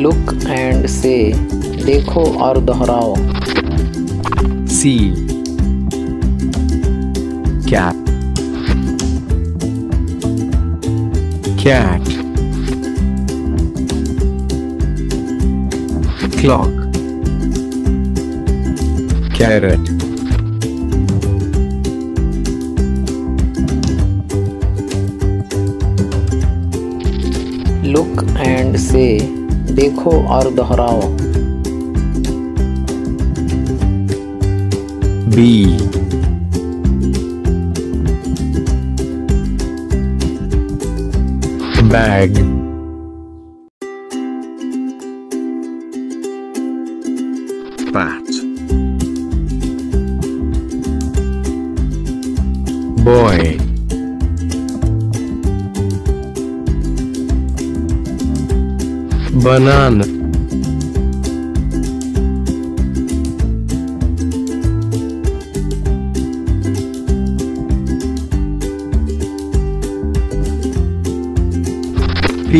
Look and से, देखो और दोहराओ। C. Cat. Cat. Clock. Carrot. Look and से, देखो और दोहराओ। B. Bag. Bat. Boy. Banana. P.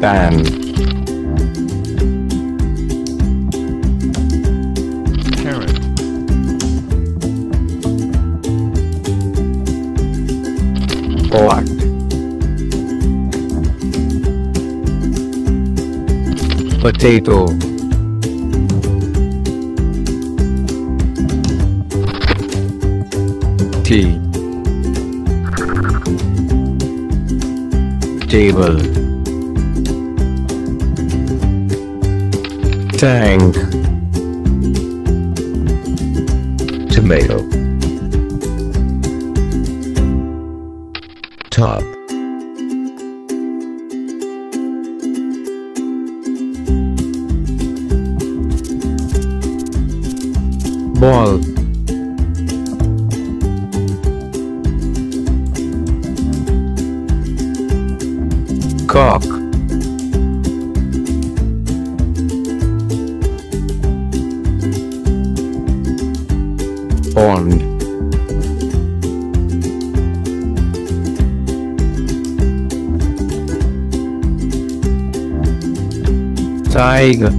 Pan. Carrot. Pot. Potato. T. Table. Tank. Tomato. Top. Ball. Cock. Pond. Tiger.